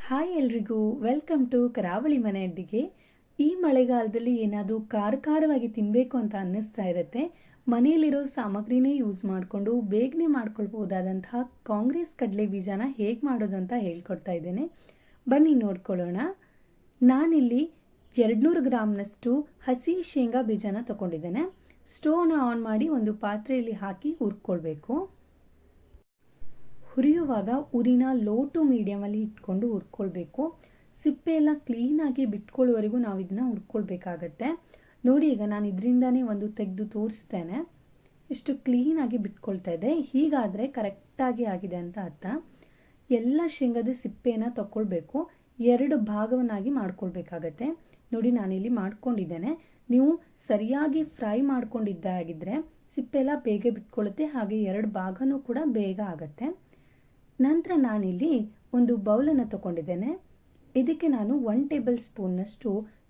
Hi ಎಲ್ರಿಗೂ welcome to ಕರಾವಳಿ ಮನೆ ಅಡ್ಡಿಗೆ. ಈ ಮಳೆಗಾಲದಲ್ಲಿ ಏನಾದರೂ ಖಾರವಾಗಿ ತಿನ್ನಬೇಕು ಅಂತ ಅನ್ನಿಸ್ತಾ ಇರುತ್ತೆ. ಮನೆಯಲ್ಲಿರೋ ಸಾಮಗ್ರಿನೇ ಯೂಸ್ ಮಾಡಿಕೊಂಡು ಬೇಗನೆ ಮಾಡ್ಕೊಳ್ಬಹುದಾದಂತಹ ಕಾಂಗ್ರೆಸ್ ಕಡಲೆ ಬೀಜನ ಹೇಗೆ ಮಾಡೋದು ಅಂತ ಹೇಳ್ಕೊಡ್ತಾ ಇದ್ದೇನೆ. ಬನ್ನಿ ನೋಡ್ಕೊಳ್ಳೋಣ. ನಾನಿಲ್ಲಿ 200 ಗ್ರಾಮ್ನಷ್ಟು ಹಸಿ ಶೇಂಗಾ ಬೀಜನ ತಗೊಂಡಿದ್ದೇನೆ. ಸ್ಟೋವ್ನ ಆನ್ ಮಾಡಿ ಒಂದು ಪಾತ್ರೆಯಲ್ಲಿ ಹಾಕಿ ಹುರ್ಕೊಳ್ಬೇಕು. ಹುರಿಯುವಾಗ ಉರಿನ ಲೋ ಟು ಮೀಡಿಯಮಲ್ಲಿ ಇಟ್ಕೊಂಡು ಹುರ್ಕೊಳ್ಬೇಕು. ಸಿಪ್ಪೆ ಎಲ್ಲ ಕ್ಲೀನಾಗಿ ಬಿಟ್ಕೊಳ್ಳುವವರೆಗೂ ನಾವು ಇದನ್ನ ಹುರ್ಕೊಳ್ಬೇಕಾಗತ್ತೆ. ನೋಡಿ, ಈಗ ನಾನು ಇದರಿಂದಾನೇ ಒಂದು ತೆಗೆದು ತೋರಿಸ್ತೇನೆ. ಇಷ್ಟು ಕ್ಲೀನಾಗಿ ಬಿಟ್ಕೊಳ್ತಾ ಇದೆ. ಹೀಗಾದರೆ ಕರೆಕ್ಟಾಗಿ ಆಗಿದೆ ಅಂತ ಅರ್ಥ. ಎಲ್ಲ ಶೇಂಗಾದ ಸಿಪ್ಪೆನ ತಗೊಳ್ಬೇಕು. 2 ಭಾಗವನ್ನಾಗಿ ಮಾಡ್ಕೊಳ್ಬೇಕಾಗತ್ತೆ. ನೋಡಿ, ನಾನಿಲ್ಲಿ ಮಾಡ್ಕೊಂಡಿದ್ದೇನೆ. ನೀವು ಸರಿಯಾಗಿ ಫ್ರೈ ಮಾಡ್ಕೊಂಡಿದ್ದಾಗಿದ್ರೆ ಸಿಪ್ಪೆ ಎಲ್ಲ ಬೇಗ ಬಿಟ್ಕೊಳ್ಳುತ್ತೆ, ಹಾಗೆ 2 ಭಾಗನೂ ಕೂಡ ಬೇಗ ಆಗತ್ತೆ. ನಂತರ ನಾನಿಲ್ಲಿ ಒಂದು ಬೌಲನ್ನು ತಗೊಂಡಿದ್ದೇನೆ. ಇದಕ್ಕೆ ನಾನು 1 ಟೇಬಲ್ ಸ್ಪೂನ್ನಷ್ಟು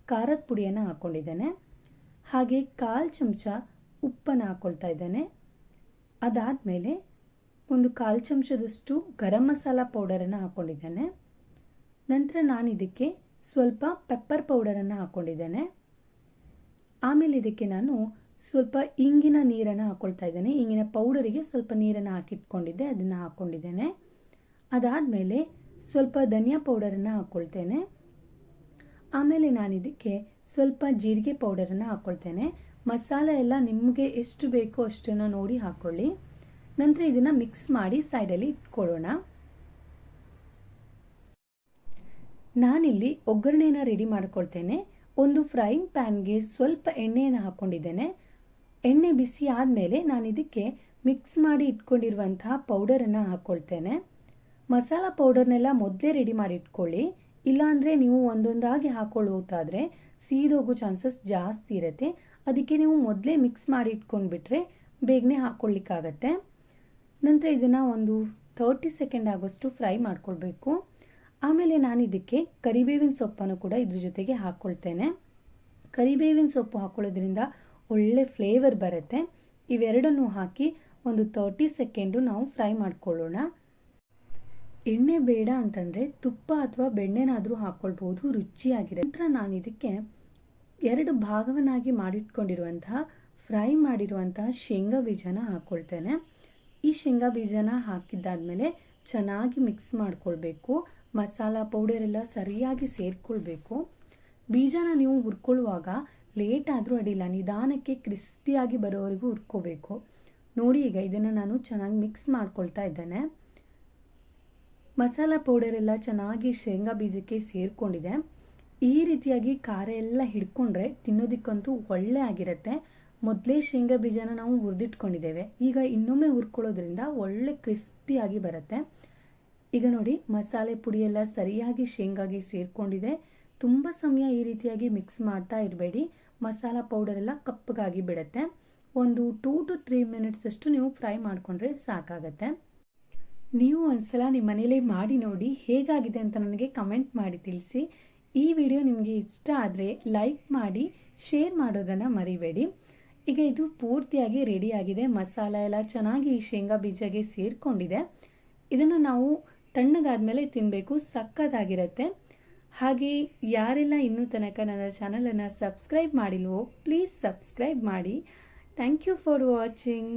ಖಾರದ ಪುಡಿಯನ್ನು ಹಾಕ್ಕೊಂಡಿದ್ದೇನೆ. ಹಾಗೆ 1/4 ಚಮಚ ಉಪ್ಪನ್ನು ಹಾಕ್ಕೊಳ್ತಾ ಇದ್ದೇನೆ. ಅದಾದಮೇಲೆ ಒಂದು 1/4 ಚಮಚದಷ್ಟು ಗರಂ ಮಸಾಲ ಪೌಡರನ್ನು ಹಾಕ್ಕೊಂಡಿದ್ದೇನೆ. ನಂತರ ನಾನು ಇದಕ್ಕೆ ಸ್ವಲ್ಪ ಪೆಪ್ಪರ್ ಪೌಡರನ್ನು ಹಾಕ್ಕೊಂಡಿದ್ದೇನೆ. ಆಮೇಲೆ ಇದಕ್ಕೆ ನಾನು ಸ್ವಲ್ಪ ಇಂಗಿನ ನೀರನ್ನು ಹಾಕ್ಕೊಳ್ತಾ ಇದ್ದೇನೆ. ಇಂಗಿನ ಪೌಡರಿಗೆ ಸ್ವಲ್ಪ ನೀರನ್ನು ಹಾಕಿಟ್ಕೊಂಡಿದ್ದೆ, ಅದನ್ನು ಹಾಕ್ಕೊಂಡಿದ್ದೇನೆ. ಅದಾದಮೇಲೆ ಸ್ವಲ್ಪ ಧನಿಯಾ ಪೌಡರನ್ನು ಹಾಕ್ಕೊಳ್ತೇನೆ. ಆಮೇಲೆ ನಾನು ಇದಕ್ಕೆ ಸ್ವಲ್ಪ ಜೀರಿಗೆ ಪೌಡರನ್ನು ಹಾಕ್ಕೊಳ್ತೇನೆ. ಮಸಾಲೆ ಎಲ್ಲ ನಿಮಗೆ ಎಷ್ಟು ಬೇಕೋ ಅಷ್ಟನ್ನು ನೋಡಿ ಹಾಕ್ಕೊಳ್ಳಿ. ನಂತರ ಇದನ್ನು ಮಿಕ್ಸ್ ಮಾಡಿ ಸೈಡಲ್ಲಿ ಇಟ್ಕೊಳ್ಳೋಣ. ನಾನಿಲ್ಲಿ ಒಗ್ಗರಣೆನ ರೆಡಿ ಮಾಡ್ಕೊಳ್ತೇನೆ. ಒಂದು ಫ್ರೈಯಿಂಗ್ ಪ್ಯಾನ್ಗೆ ಸ್ವಲ್ಪ ಎಣ್ಣೆಯನ್ನು ಹಾಕ್ಕೊಂಡಿದ್ದೇನೆ. ಎಣ್ಣೆ ಬಿಸಿ ಆದಮೇಲೆ ನಾನು ಇದಕ್ಕೆ ಮಿಕ್ಸ್ ಮಾಡಿ ಇಟ್ಕೊಂಡಿರುವಂತಹ ಪೌಡರನ್ನು ಹಾಕ್ಕೊಳ್ತೇನೆ. ಮಸಾಲ ಪೌಡರ್ನೆಲ್ಲ ಮೊದಲೇ ರೆಡಿ ಮಾಡಿ ಇಟ್ಕೊಳ್ಳಿ. ಇಲ್ಲಾಂದರೆ ನೀವು ಒಂದೊಂದಾಗಿ ಹಾಕೊಳ್ಳೋದಾದರೆ ಸೀದೋಗೋ ಚಾನ್ಸಸ್ ಜಾಸ್ತಿ ಇರುತ್ತೆ. ಅದಕ್ಕೆ ನೀವು ಮೊದಲೇ ಮಿಕ್ಸ್ ಮಾಡಿ ಇಟ್ಕೊಂಡ್ಬಿಟ್ರೆ ಬೇಗನೆ ಹಾಕ್ಕೊಳ್ಳಿಕ್ಕಾಗತ್ತೆ. ನಂತರ ಇದನ್ನು ಒಂದು 30 ಸೆಕೆಂಡ್ ಆಗೋಷ್ಟು ಫ್ರೈ ಮಾಡ್ಕೊಳ್ಬೇಕು. ಆಮೇಲೆ ನಾನು ಇದಕ್ಕೆ ಕರಿಬೇವಿನ ಸೊಪ್ಪನ್ನು ಕೂಡ ಇದ್ರ ಜೊತೆಗೆ ಹಾಕ್ಕೊಳ್ತೇನೆ. ಕರಿಬೇವಿನ ಸೊಪ್ಪು ಹಾಕೊಳ್ಳೋದ್ರಿಂದ ಒಳ್ಳೆ ಫ್ಲೇವರ್ ಬರುತ್ತೆ. ಇವೆರಡನ್ನು ಹಾಕಿ ಒಂದು 30 ಸೆಕೆಂಡು ನಾವು ಫ್ರೈ ಮಾಡ್ಕೊಳ್ಳೋಣ. ಎಣ್ಣೆ ಬೇಡ ಅಂತಂದರೆ ತುಪ್ಪ ಅಥವಾ ಬೆಣ್ಣೆನಾದರೂ ಹಾಕ್ಕೊಳ್ಬೋದು, ರುಚಿಯಾಗಿರುತ್ತೆ. ನಂತರ ನಾನು ಇದಕ್ಕೆ 2 ಭಾಗವನ್ನಾಗಿ ಮಾಡಿಟ್ಕೊಂಡಿರುವಂತಹ ಫ್ರೈ ಮಾಡಿರುವಂತಹ ಶೇಂಗಾ ಬೀಜನ ಹಾಕ್ಕೊಳ್ತೇನೆ. ಈ ಶೇಂಗಾ ಬೀಜನ ಹಾಕಿದ್ದಾದಮೇಲೆ ಚೆನ್ನಾಗಿ ಮಿಕ್ಸ್ ಮಾಡ್ಕೊಳ್ಬೇಕು. ಮಸಾಲ ಪೌಡರ್ ಎಲ್ಲ ಸರಿಯಾಗಿ ಸೇರಿಕೊಳ್ಬೇಕು. ಬೀಜನ ನೀವು ಹುರ್ಕೊಳ್ಳುವಾಗ ಲೇಟ್ ಆದರೂ ಅಡ್ಡಿಲ್ಲ, ನಿಧಾನಕ್ಕೆ ಕ್ರಿಸ್ಪಿಯಾಗಿ ಬರೋವರೆಗೂ ಹುರ್ಕೋಬೇಕು. ನೋಡಿ, ಈಗ ಇದನ್ನು ನಾನು ಚೆನ್ನಾಗಿ ಮಿಕ್ಸ್ ಮಾಡ್ಕೊಳ್ತಾ ಇದ್ದೇನೆ. ಮಸಾಲ ಪೌಡರ್ ಎಲ್ಲ ಚೆನ್ನಾಗಿ ಶೇಂಗಾ ಬೀಜಕ್ಕೆ ಸೇರಿಕೊಂಡಿದೆ. ಈ ರೀತಿಯಾಗಿ ಖಾರ ಎಲ್ಲ ಹಿಡ್ಕೊಂಡ್ರೆ ತಿನ್ನೋದಕ್ಕಂತೂ ಒಳ್ಳೆ ಆಗಿರುತ್ತೆ. ಮೊದಲೇ ಶೇಂಗಾ ಬೀಜನ ನಾವು ಹುರಿದಿಟ್ಕೊಂಡಿದ್ದೇವೆ. ಈಗ ಇನ್ನೊಮ್ಮೆ ಹುರ್ಕೊಳ್ಳೋದ್ರಿಂದ ಒಳ್ಳೆ ಕ್ರಿಸ್ಪಿಯಾಗಿ ಬರುತ್ತೆ. ಈಗ ನೋಡಿ, ಮಸಾಲೆ ಪುಡಿ ಎಲ್ಲ ಸರಿಯಾಗಿ ಶೇಂಗಾಗೆ ಸೇರಿಕೊಂಡಿದೆ. ತುಂಬ ಸಮಯ ಈ ರೀತಿಯಾಗಿ ಮಿಕ್ಸ್ ಮಾಡ್ತಾ ಇರಬೇಡಿ, ಮಸಾಲ ಪೌಡರ್ ಎಲ್ಲ ಕಪ್ಪಗಾಗಿ ಬಿಡುತ್ತೆ. ಒಂದು 2 to 3 ಮಿನಿಟ್ಸ್ ಅಷ್ಟು ನೀವು ಫ್ರೈ ಮಾಡಿಕೊಂಡ್ರೆ ಸಾಕಾಗತ್ತೆ. ನೀವು ಒಂದ್ಸಲ ನಿಮ್ಮ ಮನೇಲಿ ಮಾಡಿ ನೋಡಿ, ಹೇಗಾಗಿದೆ ಅಂತ ನನಗೆ ಕಮೆಂಟ್ ಮಾಡಿ ತಿಳಿಸಿ. ಈ ವಿಡಿಯೋ ನಿಮಗೆ ಇಷ್ಟ ಆದರೆ ಲೈಕ್ ಮಾಡಿ, ಶೇರ್ ಮಾಡೋದನ್ನು ಮರಿಬೇಡಿ. ಈಗ ಇದು ಪೂರ್ತಿಯಾಗಿ ರೆಡಿಯಾಗಿದೆ. ಮಸಾಲ ಎಲ್ಲ ಚೆನ್ನಾಗಿ ಈ ಶೇಂಗಾ ಬೀಜಗೆ ಸೇರಿಕೊಂಡಿದೆ. ಇದನ್ನು ನಾವು ತಣ್ಣಗಾದ್ಮೇಲೆ ತಿನ್ನಬೇಕು, ಸಕ್ಕತ್ತಾಗಿರುತ್ತೆ. ಹಾಗೆ ಯಾರೆಲ್ಲ ಇನ್ನೂ ತನಕ ನನ್ನ ಚಾನಲನ್ನು ಸಬ್ಸ್ಕ್ರೈಬ್ ಮಾಡಿಲ್ವೋ ಪ್ಲೀಸ್ ಸಬ್ಸ್ಕ್ರೈಬ್ ಮಾಡಿ. Thank you for watching.